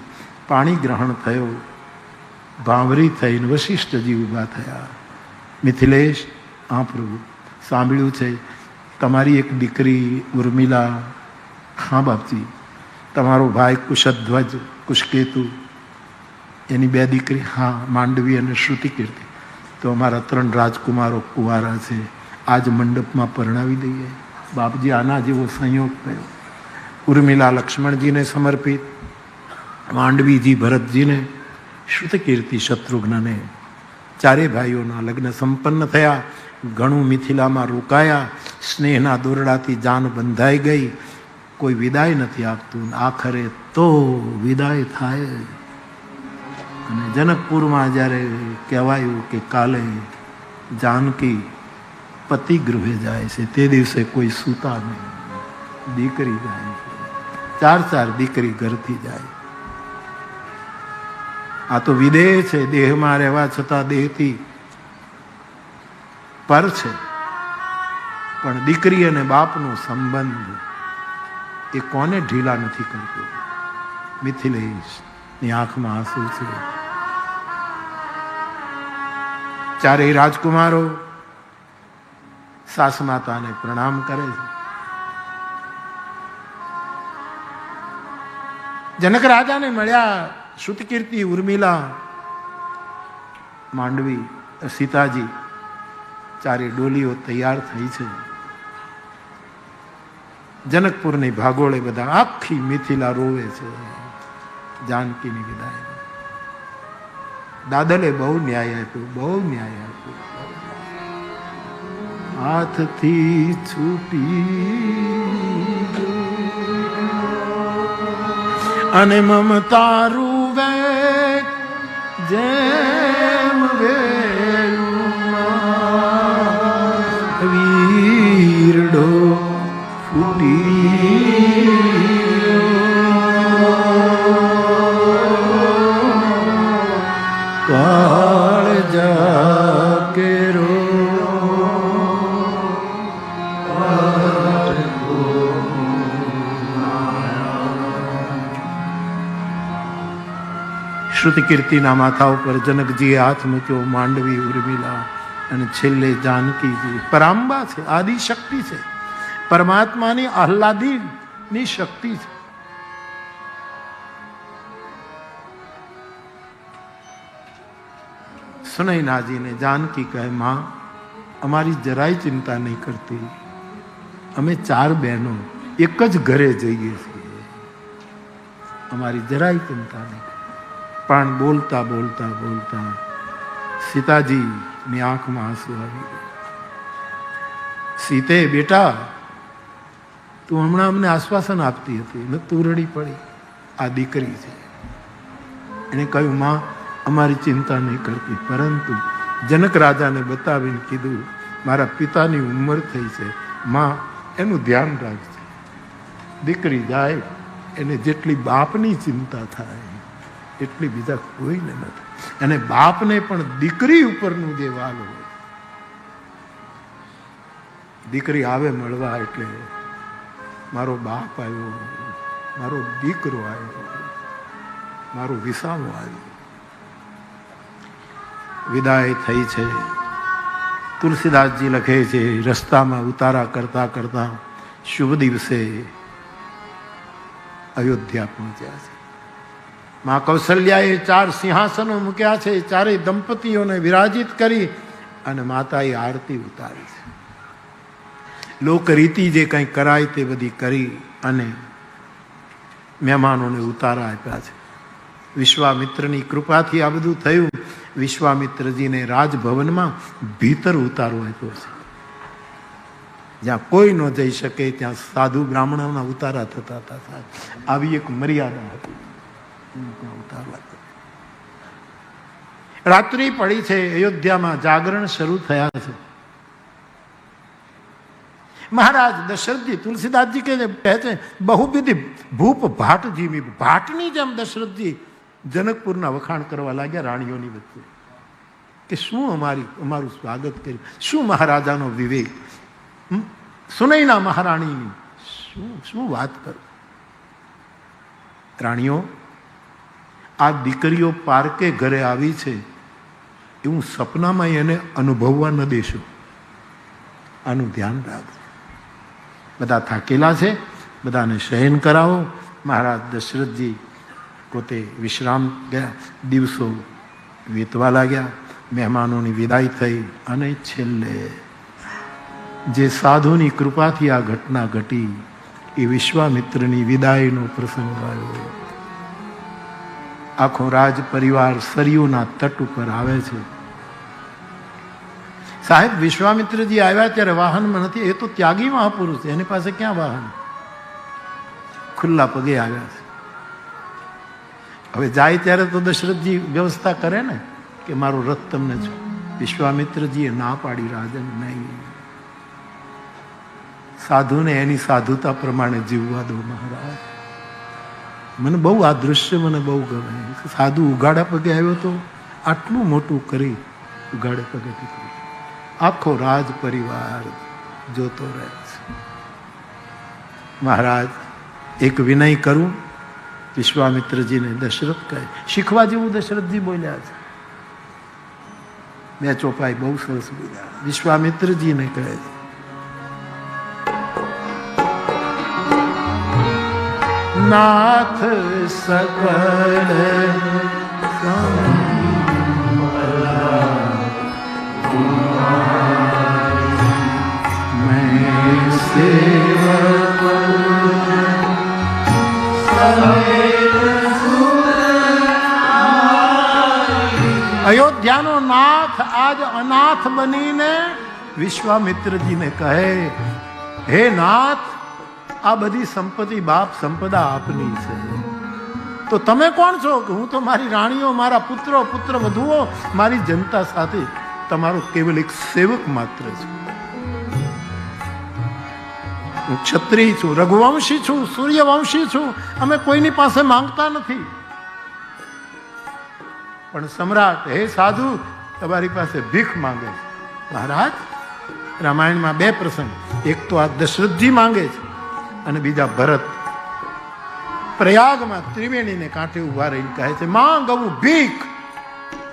પાણી ગ્રહણ થયો, ભાંવરી થઈને વશિષ્ઠજી ઊભા થયા. મિથિલેશ, હા પ્રભુ, સાંભળ્યું છે તમારી એક દીકરી ઉર્મિલા. હા બાપજી. તમારો ભાઈ કુશધ્વજ, કુશકેતુ, એની 2 દીકરી, હા, માંડવી અને શ્રુતિકીર્તિ. તો અમારા 3 રાજકુમારો કુંવારા છે, આજ મંડપમાં પરણાવી દઈએ. બાપજી, આના જેવો સંયોગ થયો. ઉર્મિલા લક્ષ્મણજીને સમર્પિત, માંડવીજી ભરતજીને, શ્રુતકીર્તિ શત્રુઘ્નને. 4 ભાઈઓના લગ્ન સંપન્ન થયા. ઘણું મિથિલામાં રોકાયા. સ્નેહના દોરડાથી જાન બંધાઈ ગઈ. કોઈ વિદાય નથી આપતું. આખરે તો વિદાય થાય. અને જનકપુરમાં જ્યારે કહેવાયું કે કાલે જાનકી પતિ ગૃહે જાય છે, તે દિવસે કોઈ સૂતા નહીં, દીકરી જાય છે. 4 દીકરી ઘરથી જાય. આ તો વિદેહ છે, દેહમાં રહેવા છતાં દેહથી પર છે. પણ દીકરી અને બાપનો સંબંધ એ કોને ઢીલા નથી કરતો. મિથિલેશની આંખમાં આંસુ છે. 4 રાજકુમારો સાસ માતાને પ્રણામ કરે છે. જનક રાજાને મળ્યા શ્રુતકીર્તિ, ઉર્મિલા, માંડવી, સીતાજી. 4 ડોલીઓ તૈયાર થઈ છે. જનકપુરની ભાગોળે બધા, આખી મિથિલા રોવે છે જાનકીની વિદાય. દાદલે બહુ ન્યાય આપ્યો, બહુ ન્યાય આપ્યો. હાથથી છૂટી અને મમતા રૂવે જેમ વેલુમાં વીરડો ફૂટી કાળજા કેરો શ્રુતકીર્તિના માથા ઉપર જનકજીએ હાથ મૂક્યો. માંડવી, ઉર્મિલા અને છેલ્લે જાનકીજી. પરાંબા છે, આદિશક્તિ છે, પરમાત્માની આહ્લાદીની શક્તિ છે. સુનૈનાજીને જાનકી કહે, માં, અમારી જરાય ચિંતા નહીં કરતી. અમે 4 બહેનો એક જ ઘરે જઈએ છીએ, અમારી જરાય ચિંતા નહીં. પણ બોલતા બોલતા બોલતા સીતાજીની આંખમાં આંસુ આવી ગયા. સીતે, બેટા, તું હમણાં અમને આશ્વાસન આપતી હતી ને તું રડી પડી. આ દીકરી છે. એને કહ્યું, માં, અમારી ચિંતા નહીં કરતી, પરંતુ જનક રાજાને બતાવીને કીધું, મારા પિતાની ઉંમર થઈ છે, માં, એનું ધ્યાન રાખજે. દીકરી જાય એને જેટલી બાપની ચિંતા થાય એટલી બીજા કોઈને નથી. અને બાપને પણ દીકરી ઉપરનું જે વાલ હોય, દીકરી આવે મળવા એટલે મારો બાપ આવ્યો, મારો દીકરો આવ્યો, મારો વિસાવો આવ્યો. વિદાય થઈ છે. તુલસીદાસજી લખે છે, રસ્તામાં ઉતારા કરતા કરતા શુભ દિવસે અયોધ્યા પહોંચ્યા છે. માં કૌશલ્યાએ 4 સિંહાસનો મૂક્યા છે, ચારેય દંપતીઓને વિરાજિત કરી અને માતાએ આરતી ઉતારી છે. લોકરીતિ જે કંઈ કરાય તે બધી કરી અને મહેમાનોને ઉતારા આપ્યા છે. વિશ્વામિત્રની કૃપાથી આ બધું થયું. વિશ્વામિત્રજીને રાજભવનમાં ભીતર ઉતારો આપ્યો છે. જ્યાં કોઈ ન જઈ શકે ત્યાં સાધુ બ્રાહ્મણોના ઉતારા થતા હતા. આવી એક મર્યાદા હતી. રાત્રિ પડી છે. અયોધ્યામાં જાગરણ શરૂ થયા છે. મહારાજ દશરથજી, તુલસીદાસજી કહે છે બહુવિધ ભૂપ ભાટજી, ભાટની જેમ દશરથજી જનકપુરના વખાણ કરવા લાગ્યા રાણીઓની વચ્ચે કે શું અમારું સ્વાગત કર્યું, શું મહારાજાનો વિવેક, સુનૈના મહારાણીની શું વાત કરું. રાણીઓ, આ દીકરીઓ પારકે ઘરે આવી છે એવું સપનામાં એને અનુભવવા ન દેશો. આનું ધ્યાન રાખજો. બધા થાકેલા છે, બધાને શયન કરાવો. મહારાજ દશરથજી પોતે વિશ્રામ ગયા. દિવસો વીતવા લાગ્યા. મહેમાનોની વિદાય થઈ અને છેલ્લે જે સાધુની કૃપાથી આ ઘટના ઘટી એ વિશ્વામિત્રની વિદાયનો પ્રસંગ આવ્યો. આખો રાજ પરિવાર સરયુના તટ ઉપર આવે છે. સાહેબ, વિશ્વામિત્રજી આવ્યા ત્યારે વાહનમાં નથી. એ તો ત્યાગી મહાપુરુષ છે, એની પાસે ક્યાં વાહન? ખુલ્લા પગે આવ્યા છે. હવે જાય ત્યારે તો દશરથજી વ્યવસ્થા કરે ને કે મારો રથ તમને છે. વિશ્વામિત્રજીએ ના પાડી, રાજન નહીં, સાધુને એની સાધુતા પ્રમાણે જીવવા દો મહારાજ. મને બહુ આ દૃશ્ય મને બહુ ગમે. સાધુ ઉગાડા પગે આવ્યો તો આટલું મોટું કરી ઉગાડે પગે નીકળ્યું. આખો રાજ પરિવાર જોતો રહે છે. મહારાજ, એક વિનય કરું. વિશ્વામિત્રજીને દશરથ કહે, શીખવા જેવું દશરથજી બોલ્યા છે. 2 ચોપાઈ બહુ સરસ બોલ્યા. વિશ્વામિત્રજીને કહે છે, નાથ સકલ મેં સેવક અયોધ્યાનો નાથ આજ અનાથ બનીને વિશ્વામિત્રજીને કહે, હે નાથ, આ બધી સંપત્તિ બાપ સંપદા આપની છે, તો તમે કોણ છો? કે હું તો મારી રાણીઓ, મારા પુત્રો, પુત્ર વધુઓ, મારી જનતા સાથે તમારો કેવલ એક સેવક માત્ર છું. હું ક્ષત્રિય છું, રઘુવંશી છું, સૂર્યવંશી છું. અમે કોઈની પાસે માંગતા નથી. પણ સમ્રાટ, હે સાધુ, તમારી પાસે ભીખ માંગે છે. મહારાજ, રામાયણમાં 2 પ્રસંગ. એક તો આ દશરથજી માંગે છે અને બીજા ભરત પ્રયાગમાં ત્રિવેણીને કાંઠે ઉભા રહીને કહે છે, માંગવું ભીખ.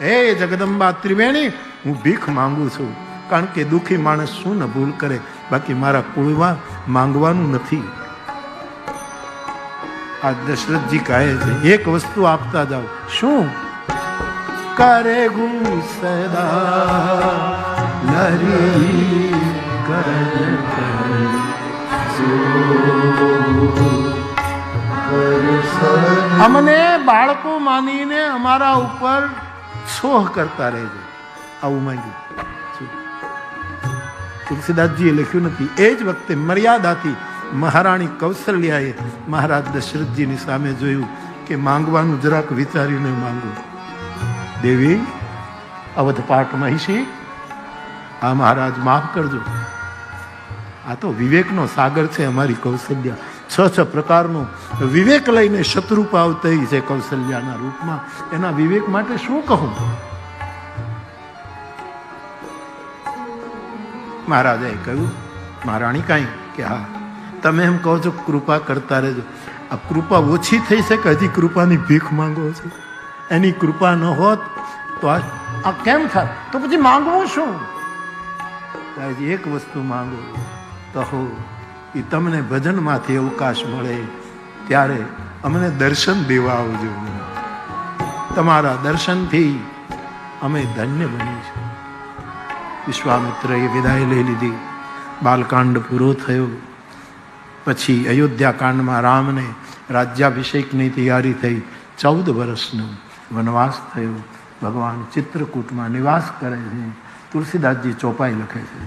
હે જગદંબા ત્રિવેણી, હું ભીખ માંગુ છું. કારણ કે દુઃખી માણસ શું ન ભૂલ કરે, બાકી મારા કુળમાં માંગવાનું નથી. આ દશરથજી કહે છે, એક વસ્તુ આપતા જાઓ. શું? કરે ગુ સદા લરી અમને બાળકો માનીને અમારા ઉપર છોહ કરતા રહેજો. આવું માંગ્યું. તુલસીદાસજીએ લખ્યું નથી. એ જ વખતે મર્યાદાથી મહારાણી કૌશલ્યાએ મહારાજ દશરથજીની સામે જોયું કે માંગવાનું જરાક વિચારીને માંગો. દેવી, અવધપાટ મહિષી, આ મહારાજ માફ કરજો. આ તો વિવેકનો સાગર છે અમારી કૌશલ્યા. 6 પ્રકારનો વિવેક લઈને શત્રુપાવ થઈ છે કૌશલ્યાના રૂપમાં. એના વિવેક માટે શું કહું? મહારાજાએ કહ્યું, મહારાણી કાંઈ કે હા, તમે એમ કહો છો કૃપા કરતા રહેજો. આ કૃપા ઓછી થઈ છે કે હજી કૃપાની ભીખ માંગો છો? એની કૃપા ન હોત તો આ કેમ થાય? તો પછી માંગવું શું? એક વસ્તુ માંગો, કહો એ તમને ભજનમાંથી અવકાશ મળે ત્યારે અમને દર્શન દેવા આવજો. તમારા દર્શનથી અમે ધન્ય બનીશું. વિશ્વામિત્રએ વિદાય લઈ લીધી. બાલકાંડ પૂરો થયો. પછી અયોધ્યા કાંડમાં રામને રાજ્યાભિષેકની તૈયારી થઈ. 14 વર્ષનો વનવાસ થયો. ભગવાન ચિત્રકૂટમાં નિવાસ કરે છે. તુલસીદાસજી ચોપાઈ લખે છે.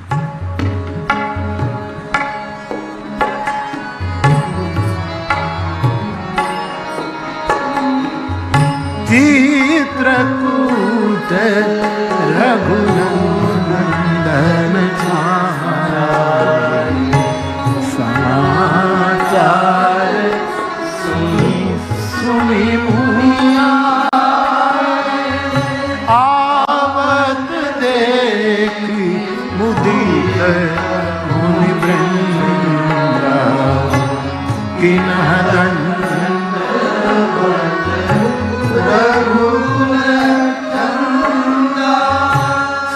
ચિત્રકૂટ રઘુનંદન સમાચાર સુની આવત દેખી મુદિત મુનિ વૃંદ કિન્હદંડ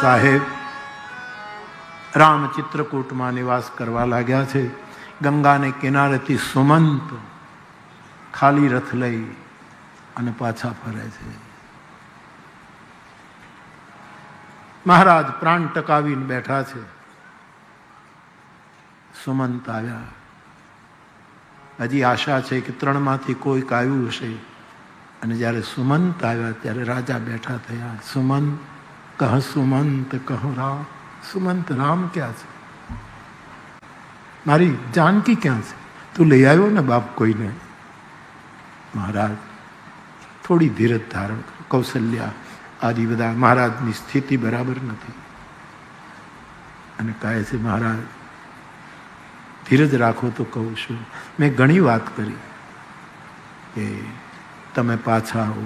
સાહેબ રામ ચિત્રકૂટમાં નિવાસ કરવા લાગ્યા છે. ગંગાને કિનારેથી સુમંત ખાલી રથ લઈ અને પાછા ફરે છે. મહારાજ પ્રાણ ટકાવીને બેઠા છે. સુમંત આવ્યા. હજી આશા છે કે 3 માંથી કોઈક આવ્યું હશે. અને જ્યારે સુમંત આવ્યા ત્યારે રાજા બેઠા થયા. સુમંત કહ સુમંત કહો રામ. સુમંત રામ ક્યાં છે? મારી જાનકી ક્યાં છે? તું લઈ આવ્યો ને બાપ કોઈને? મહારાજ થોડી ધીરજ ધારણ કરો. કૌશલ્યા આદિ બધા મહારાજની સ્થિતિ બરાબર નથી અને કહે છે મહારાજ ધીરજ રાખો તો કહું છું. મેં ઘણી વાત કરી કે તમે પાછા આવો,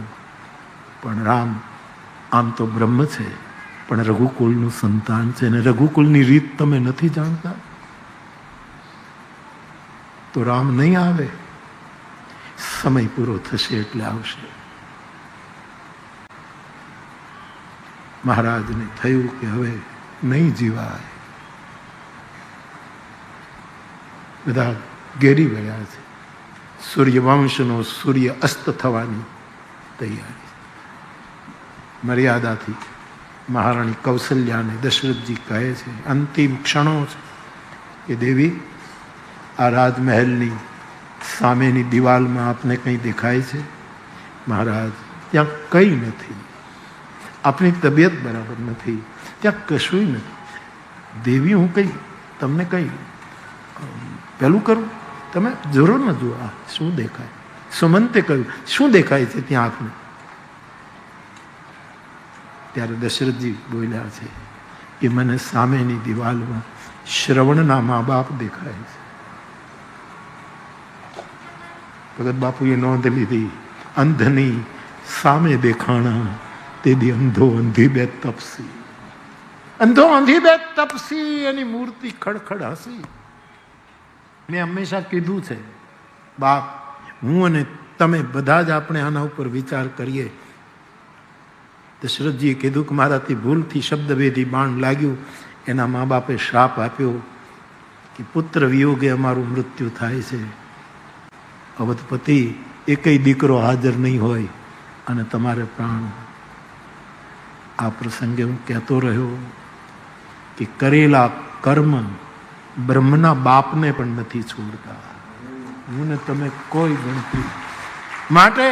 પણ રામ આમ તો બ્રહ્મ છે પણ રઘુકુળનું સંતાન છે અને રઘુકુળની રીત તમે નથી જાણતા તો રામ નહીં આવે. સમય પૂરો થશે એટલે આવશે. મહારાજને થયું કે હવે નહીં જીવાય. બધા ઘેરી વળ્યા છે. સૂર્યવંશનો સૂર્ય અસ્ત થવાની તૈયારી. મર્યાદાથી મહારાણી કૌશલ્યાને દશરથજી કહે છે, અંતિમ ક્ષણો છે કે દેવી આ રાજમહેલની સામેની દિવાલમાં આપને કંઈ દેખાય છે? મહારાજ ત્યાં કંઈ નથી. આપની તબિયત બરાબર નથી, ત્યાં કશું નથી. દેવી હું કંઈ તમને કંઈ પેલું કરું? તમે જરૂર ન જુઓ આ શું દેખાય. સુમંતે કહ્યું શું દેખાય છે ત્યાં આપને? ત્યારે દશરથજી બોલ્યા છે કે મને સામેની દિવાલમાં શ્રવણના મા બાપ દેખાય છે. ભગત બાપુએ નોંધ લીધી, અંધની સામે દેખાણા તેથી અંધો અંધી બે તપસી. અંધો અંધી બે તપસી એની મૂર્તિ ખડખડ હસી. મેં હંમેશા કીધું છે બાપ, હું અને તમે બધા જ આપણે આના ઉપર વિચાર કરીએ. દશરથજીએ કીધું કે મારાથી ભૂલથી શબ્દભેદી બાણ લાગ્યું. એના મા બાપે શ્રાપ આપ્યો કે પુત્ર વિયોગે અમારું મૃત્યુ થાય છે. અવધપતિ એકેય દીકરો હાજર નહીં હોય અને તમારે પ્રાણ. આ પ્રસંગે હું કહેતો રહ્યો કે કરેલા કર્મ બ્રહ્મના બાપને પણ નથી છોડતા. હું ને તમે કોઈ ગણતી. માટે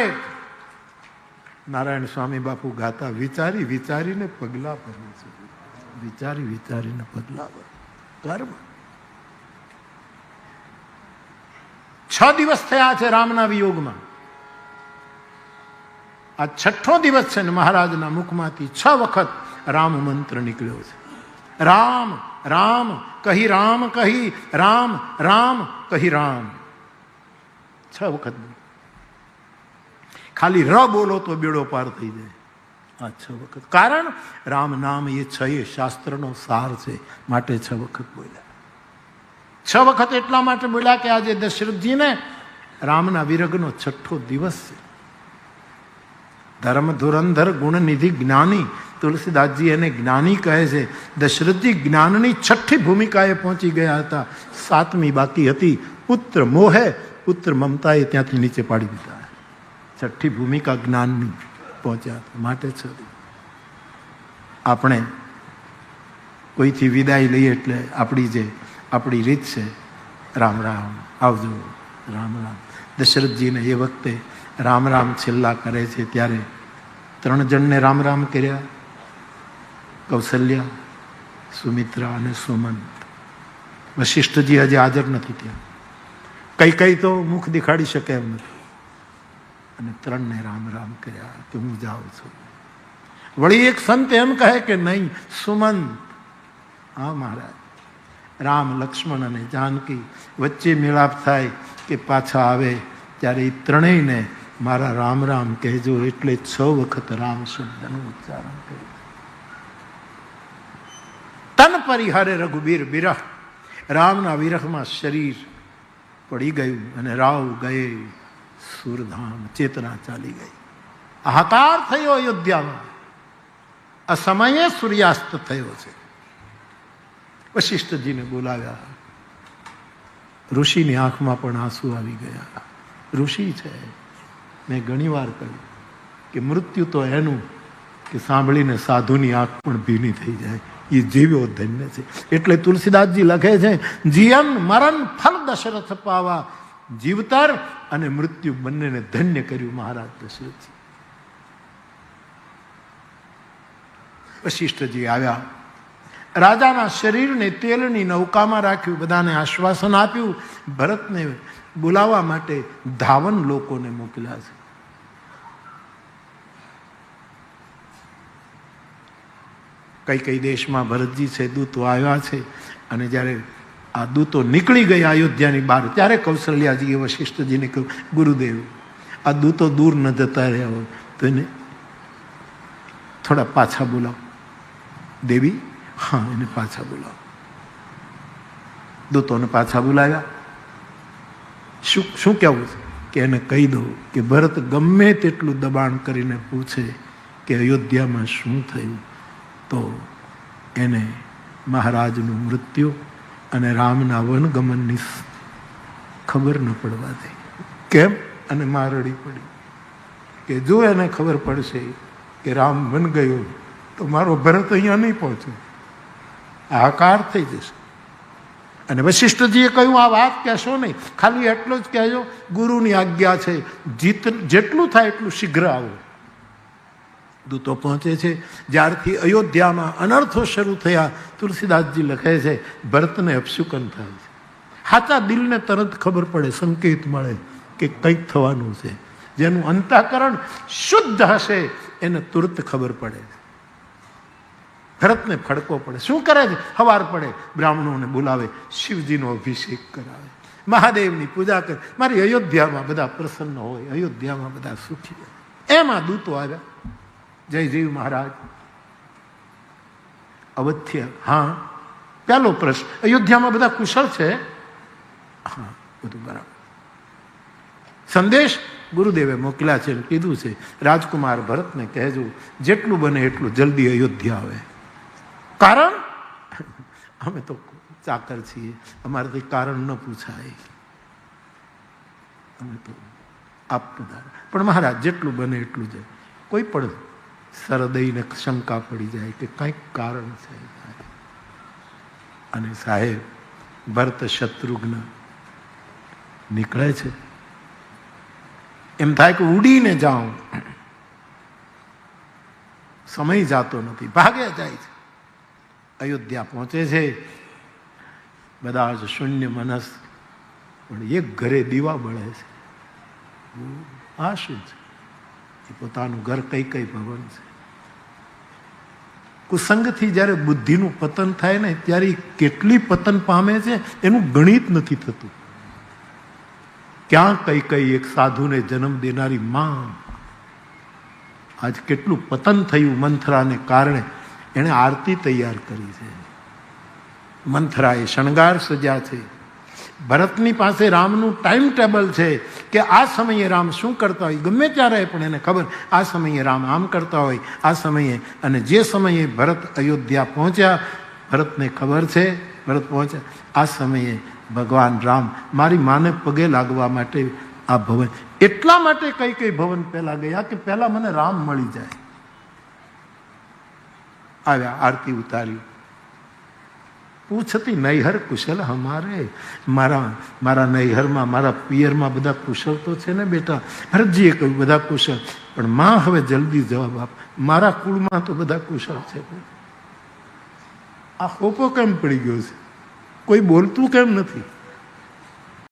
નારાયણ સ્વામી બાપુ ગાતા, વિચારી વિચારીને પગલા ભરું છું. વિચારી વિચારીને પગલા ભરું. કર્મ 6 દિવસ થયા છે રામના વિયોગમાં. આ 6થો દિવસ છે ને મહારાજના મુખમાંથી 6 વખત રામ મંત્ર નીકળ્યો છે. રામ રામ કહી રામ કહી રામ રામ કહી રામ. 6 વખત. ખાલી ર બોલો તો બેડો પાર થઈ જાય. આ 6 વખત. કારણ રામ નામ એ 6 શાસ્ત્રનો સાર છે, માટે 6 વખત બોલ્યા. 6 વખત એટલા માટે બોલ્યા કે આજે દશરથજીને રામના વિરગનો 6થો દિવસ છે. ધર્મ ધુરંધર ગુણનિધિ જ્ઞાની, તુલસીદાસજી એને જ્ઞાની કહે છે. દશરથજી જ્ઞાનની 6ઠી ભૂમિકાએ પહોંચી ગયા હતા. 7મી બાકી હતી. પુત્ર મોહે પુત્ર મમતાએ ત્યાંથી નીચે પાડી દીધા. 6ઠી ભૂમિકા જ્ઞાનની. પહોંચ્યા. માટે છે આપણે કોઈથી વિદાય લઈએ એટલે આપણી રીત છે રામ રામ, આવજો, રામ રામ. દશરથજીને એ વખતે રામ રામ છેલ્લા કરે છે ત્યારે 3 જણને રામ રામ કર્યા, કૌશલ્યા, સુમિત્રા અને સુમંત. વશિષ્ઠજી હજી હાજર નથી ત્યાં. કઈ તો મુખ દેખાડી શકે એમ નથી, અને 3ને રામ રામ કર્યા કે હું જાઉં છું. વળી એક સંત એમ કહે કે નહીં સુમંત, હા મહારાજ, રામ, લક્ષ્મણ અને જાનકી વચ્ચે મેળાપ થાય કે પાછા આવે ત્યારે એ 3ને મારા રામ રામ કહેજો. એટલે 6 વખત રામ શબ્દનું ઉચ્ચારણ કર્યું. તન પરિહારે રઘુબીર બિરહ, રામના વિરહમાં શરીર પડી ગયું અને રાવ ગયે સુરધામ, ચેતના ચાલી ગઈ. હાહાકાર થયો અયોધ્યામાં. આ સમયે સૂર્યાસ્ત થયો છે. વશિષ્ઠજીને બોલાવ્યા. ઋષિની આંખમાં પણ આંસુ આવી ગયા. ઋષિ છે. મેં ઘણી વાર કહ્યું કે મૃત્યુ તો એનું કે સાંભળીને સાધુની આંખ પણ ભીની થઈ જાય. એ જીવ્યો ધન્ય છે. એટલે તુલસીદાસજી લખે છે, જીવન મરણ ફલ દશરથ પાવા, જીવતર અને મૃત્યુ બંનેને ધન્ય કર્યું મહારાજ દશરથજી. વશિષ્ઠજી આવ્યા. રાજાના શરીરને તેલની નૌકામાં રાખ્યું, બધાને આશ્વાસન આપ્યું. ભરતને બોલાવવા માટે ધાવન લોકોને મોકલ્યા છે. કઈ દેશમાં ભરતજી છે, દૂતો આવ્યા છે. અને જ્યારે આ દૂતો નીકળી ગયા અયોધ્યાની બહાર, ત્યારે કૌશલ્યાજીએ વશિષ્ઠજીને કહ્યું, ગુરુદેવ, આ દૂતો દૂર ન જતા રહ્યા હોય તો એને થોડા પાછા બોલાવો. દેવી, હા, એને પાછા બોલાવો. દૂતોને પાછા બોલાવ્યા. શું કહેવું છે કે એને કહી દો કે ભરત ગમે તેટલું દબાણ કરીને પૂછે કે અયોધ્યામાં શું થયું, તો એને મહારાજનું મૃત્યુ અને રામના વનગમનની ખબર ન પડવા દે. કેમ? અને મારડી પડી કે જો એને ખબર પડશે કે રામ વન ગયો તો મારો ભરત અહીંયા નહીં પહોંચે, હાહાકાર થઈ જશે. અને વશિષ્ઠજીએ કહ્યું, આ વાત કહેશો નહીં, ખાલી એટલું જ કહેજો, ગુરુની આજ્ઞા છે, જેટલું થાય એટલું શીઘ્ર આવો. દૂતો પહોંચે છે. જ્યારથી અયોધ્યામાં અનર્થો શરૂ થયા, તુલસીદાસજી લખે છે, ભરતને અપશુકન થાય છે. સાચા દિલને તરત ખબર પડે, સંકેત મળે કે કંઈક થવાનું છે. જેનું અંતઃકરણ શુદ્ધ હશે એને તુરત ખબર પડે. ભરતને ફડકો પડે. શું કરે છે? સવાર પડે બ્રાહ્મણોને બોલાવે, શિવજીનો અભિષેક કરાવે, મહાદેવની પૂજા કરે. મારી અયોધ્યામાં બધા પ્રસન્ન હોય, અયોધ્યામાં બધા સુખી હોય. એમાં દૂતો આવ્યા. જય જીવ મહારાજ. અવધ્ય, હા, પહેલો પ્રશ્ન, અયોધ્યામાં બધા કુશળ છે? હા, બધું બરાબર. સંદેશ ગુરુદેવે મોકલ્યા છે, કીધું છે રાજકુમાર ભરતને કહેજો જેટલું બને એટલું જલ્દી અયોધ્યા આવે. કારણ અમે તો ચાકર છીએ, અમારાથી કારણ ન પૂછાય, અમે તો આપ પણ મહારાજ જેટલું બને એટલું જાય. કોઈ પણ સરદઈને શંકા પડી જાય કે કંઈક કારણ છે. અને સાહેબ ભરત શત્રુઘ્ન નીકળે છે. એમ થાય કે ઉડીને જાઉં, સમય જાતો નથી, ભાગ્યા જાય છે. અયોધ્યા પહોંચે છે. બધા જ શૂન્ય મનસ, પણ એક ઘરે દીવા બળે છે. આ શું છે? એ પોતાનું ઘર કઈ ભવન છે. કુસંગથી જ્યારે બુદ્ધિનું પતન થાય ને ત્યારે કેટલી પતન પામે છે એનું ગણિત નથી થતું. ક્યાં કઈ એક સાધુને જન્મ દેનારી માં, આજ કેટલું પતન થયું મંથરાને કારણે. એણે આરતી તૈયાર કરી છે, મંથરાએ શણગાર સજ્યા છે. ભરતની પાસે રામનું ટાઈમ ટેબલ છે કે આ સમયે રામ શું કરતા હોય, ગમે ત્યારે પણ એને ખબર, આ સમયે રામ આમ કરતા હોય, આ સમયે. અને જે સમયે ભરત અયોધ્યા પહોંચ્યા, ભરતને ખબર છે ભરત પહોંચ્યા, આ સમયે ભગવાન રામ મારી માને પગે લાગવા માટે આ ભવન, એટલા માટે કઈ ભવન પહેલા ગયા કે પહેલા મને રામ મળી જાય. આવ્યા, આરતી ઉતારી. પૂછતી નૈહર કુશલ હમારે, મારા નૈહરમાં મારા પિયરમાં બધા કુશળ તો છે ને બેટા? ભરતજીએ કહ્યું બધા કુશળ, પણ માં હવે જલ્દી જવાબ આપ, મારા કુળમાં તો બધા કુશળ છે. આ હોપો કેમ પડી ગયો છે? કોઈ બોલતું કેમ નથી?